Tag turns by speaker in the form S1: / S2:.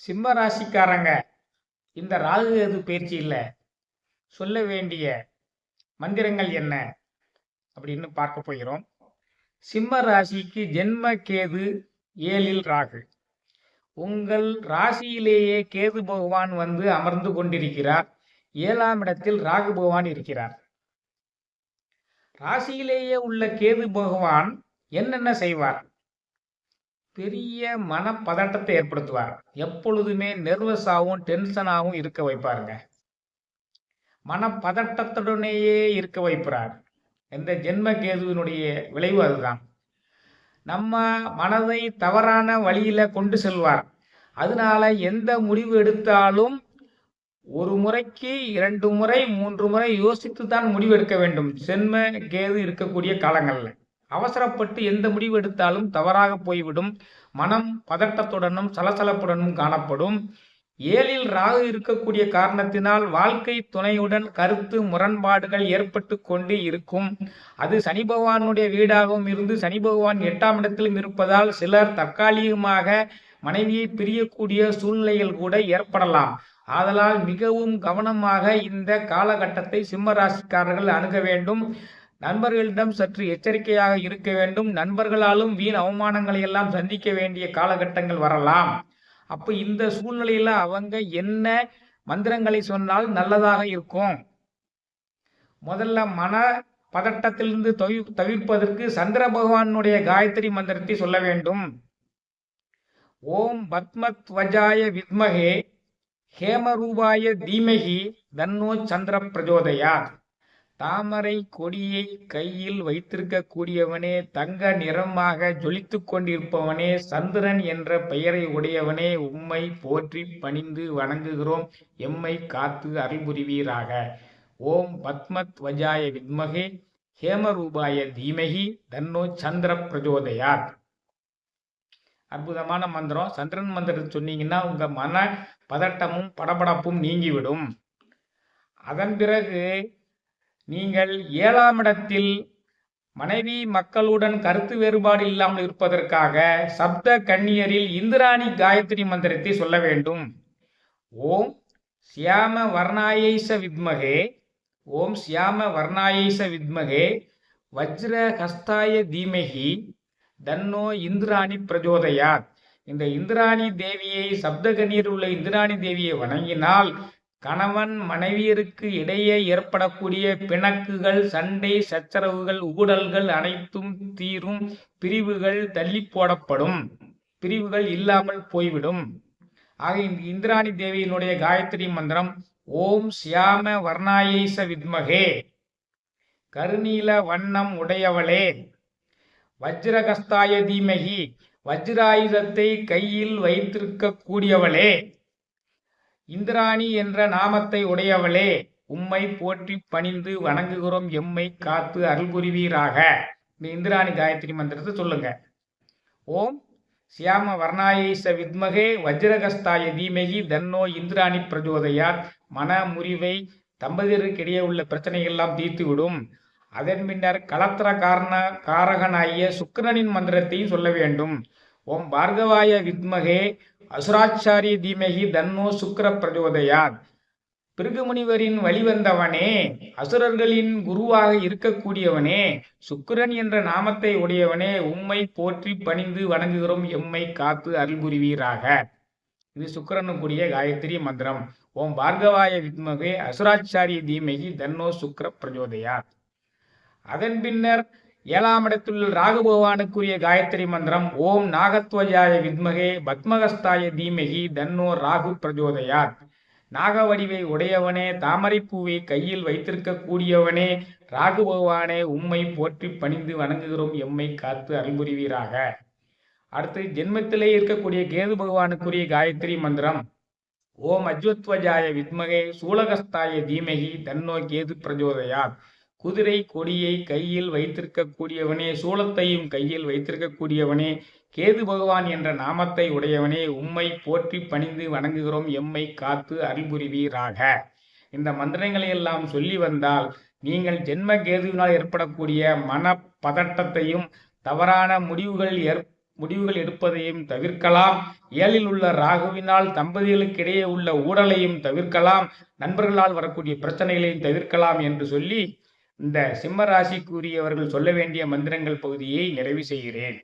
S1: சிம்ம ராசிக்காரங்க இந்த ராகு கேது பயிற்சியில் சொல்ல வேண்டிய மந்திரங்கள் என்ன அப்படின்னு பார்க்க போகிறோம். சிம்ம ராசிக்கு ஜென்ம கேது 7ல் ராகு. உங்கள் ராசியிலேயே கேது பகவான் வந்து அமர்ந்து கொண்டிருக்கிறார். 7ஆம் இடத்தில் ராகு பகவான் இருக்கிறார். ராசியிலேயே உள்ள கேது பகவான் என்னென்ன செய்வார்? பெரிய மனப்பதட்டத்தை ஏற்படுத்துவார். எப்பொழுதுமே நெர்வஸாகவும் டென்ஷனாகவும் இருக்க வைப்பாருங்க. மனப்பதட்டத்துடனேயே இருக்க வைப்பார். இந்த ஜென்ம கேதுவினுடைய விளைவு அதுதான். நம்ம மனதை தவறான வழியில கொண்டு செல்வார். அதனால எந்த முடிவு எடுத்தாலும் ஒரு முறைக்கு 2 முறை 3 முறை யோசித்து தான் முடிவு எடுக்க வேண்டும். ஜென்ம கேது இருக்கக்கூடிய காலங்கள்ல அவசரப்பட்டு எந்த முடிவு எடுத்தாலும் தவறாக போய்விடும். மனம் பதட்டத்துடனும் சலசலப்புடனும் காணப்படும். 7ல் ராகு இருக்கக்கூடிய காரணத்தினால் வாழ்க்கை துணையுடன் கருத்து முரண்பாடுகள் ஏற்பட்டு கொண்டு இருக்கும். அது சனி பகவானுடைய வீடாகவும் இருந்து சனி பகவான் 8ஆம் இடத்திலும் இருப்பதால் சிலர் தற்காலிகமாக மனைவியை பிரியக்கூடிய சூழ்நிலைகள் கூட ஏற்படலாம். ஆதலால் மிகவும் கவனமாக இந்த காலகட்டத்தை சிம்ம ராசிக்காரர்கள் அணுக வேண்டும். நண்பர்களிடம் சற்று எச்சரிக்கையாக இருக்க வேண்டும். நண்பர்களாலும் வீண் அவமானங்களை எல்லாம் சந்திக்க வேண்டிய காலகட்டங்கள் வரலாம். அப்போ இந்த சூழ்நிலையில அவங்க என்ன மந்திரங்களை சொன்னால் நல்லதாக இருக்கும்? முதல்ல மன பதட்டத்திலிருந்து தவிர்ப்பதற்கு சந்திர பகவானுடைய காயத்ரி மந்திரத்தை சொல்ல வேண்டும். ஓம் பத்மத்வஜாய வித்மகே ஹேமரூபாய தீமகி தன்னோ சந்திர பிரஜோதயாத். தாமரை கொடியை கையில் வைத்திருக்க கூடியவனே, தங்க நிறமாக ஜொலித்து கொண்டிருப்பவனே, சந்திரன் என்ற பெயரை உடையவனே, உம்மை போற்றி பணிந்து வணங்குகிறோம். எம்மை காத்து அருள் புரிவீராக. ஓம் பத்மத்வஜாய வித்மகே ஹேமரூபாய தீமகி தன்னோ சந்திர பிரஜோதயாத். அற்புதமான மந்திரம். சந்திரன் மந்திரத்தை சொன்னீங்கன்னா உங்க மன பதட்டமும் படபடப்பும் நீங்கிவிடும். அதன் பிறகு நீங்கள் 7ஆம் இடத்தில் மனைவி மக்களுடன் கருத்து வேறுபாடு இல்லாமல் இருப்பதற்காக சப்த கன்னியரில் இந்திராணி காயத்ரி மந்திரத்தை சொல்ல வேண்டும். ஓம் சியாம வர்ணாயைச வித்மகே ஓம் சியாம வர்ணாயைச வித்மகே வஜ்ர ஹஸ்தாய தீமகி தன்னோ இந்திராணி பிரஜோதயாத். இந்த இந்திராணி தேவியை சப்தகன்னியர் உள்ள இந்திராணி தேவியை வணங்கினால் கணவன் மனைவியருக்கு இடையே ஏற்படக்கூடிய பிணக்குகள், சண்டை சச்சரவுகள், ஊடல்கள் அனைத்தும் தீரும். பிரிவுகள் தள்ளி போடப்படும். பிரிவுகள் இல்லாமல் போய்விடும். ஆக இந்த இந்திராணி தேவியினுடைய காயத்ரி மந்திரம் ஓம் சியாம வர்ணாயைச வித்மகே கருநீல வண்ணம் உடையவளே வஜ்ரகஸ்தாய தீமகி வஜ்ராயுதத்தை கையில் வைத்திருக்க கூடியவளே, இந்திராணி என்ற நாமத்தை உடையவளே, உம்மை போற்றி பணிந்து வணங்குகிறோம். எம்மை காத்து அருள் புரிவீராக. இந்த இந்திராணி காயத்ரி மந்திரத்தை சொல்லுங்க. ஓம் சியாம வர்ணாயைச வித்மகே வஜ்ரகஸ்தாய தீமகி தன்னோ இந்திராணி பிரஜோதயாத். மன முறிவை தம்பதியருக்கிடையே உள்ள பிரச்சனைகள் எல்லாம் தீர்த்துவிடும். அதன் பின்னர் கலத்திர காரகனாகிய சுக்கிரனின் மந்திரத்தையும் சொல்ல வேண்டும். ஓம் பார்கவாய வித்மகே அசுராச்சாரிய தீமகி தன்னோ சுக்கிர பிரஜோதயாத். பிருகுமுனிவரின் வழிவந்தவனே, அசுரர்களின் குருவாக இருக்கக்கூடியவனே, சுக்கிரன் என்ற நாமத்தை உடையவனே, உம்மை போற்றி பணிந்து வணங்குகிறோம். எம்மை காத்து அருள் புரிவீராக. இது சுக்கிரனுக்குரிய காயத்ரி மந்திரம். ஓம் பார்கவாய வித்மகே அசுராச்சாரிய தீமகி தன்னோ சுக்கிர பிரஜோதயாத். அதன் பின்னர் 7ஆம் இடத்தில் ராகு பகவானுக்குரிய காயத்ரி மந்திரம் ஓம் நாகத்வஜாய வித்மகே பத்மகஸ்தாய தீமகி தன்னோ ராகு பிரஜோதயாத். நாகவடிவை உடையவனே, தாமரைப்பூவை கையில் வைத்திருக்க கூடியவனே, ராகு பகவானே, உம்மை போற்றி பணிந்து வணங்குகிறோம். எம்மை காத்து அருள் புரிவீராக. அடுத்து ஜென்மத்திலே இருக்கக்கூடிய கேது பகவானுக்குரிய காயத்ரி மந்திரம் ஓம் அஜ்வத்வஜாய வித்மகே சூலகஸ்தாய தீமகி தன்னோ கேது பிரஜோதயாத். குதிரை கொடியை கையில் வைத்திருக்க கூடியவனே, சூலத்தையும் கையில் வைத்திருக்க கூடியவனே, கேது பகவான் என்ற நாமத்தை உடையவனே, உம்மை போற்றி பணிந்து வணங்குகிறோம். எம்மை காத்து அருள் புரிவீராக. இந்த மந்திரங்களை எல்லாம் சொல்லி வந்தால் நீங்கள் ஜென்ம கேதுவினால் ஏற்படக்கூடிய மன பதட்டத்தையும் தவறான முடிவுகள் முடிவுகள் எடுப்பதையும் தவிர்க்கலாம். 7ல் உள்ள ராகுவினால் தம்பதிகளுக்கு இடையே உள்ள ஊடலையும் தவிர்க்கலாம். நண்பர்களால் வரக்கூடிய பிரச்சனைகளையும் தவிர்க்கலாம் என்று சொல்லி இந்த சிம்ம ராசிக்குரியவர்கள் சொல்ல வேண்டிய மந்திரங்கள் பகுதியை நிறைவு செய்கிறேன்.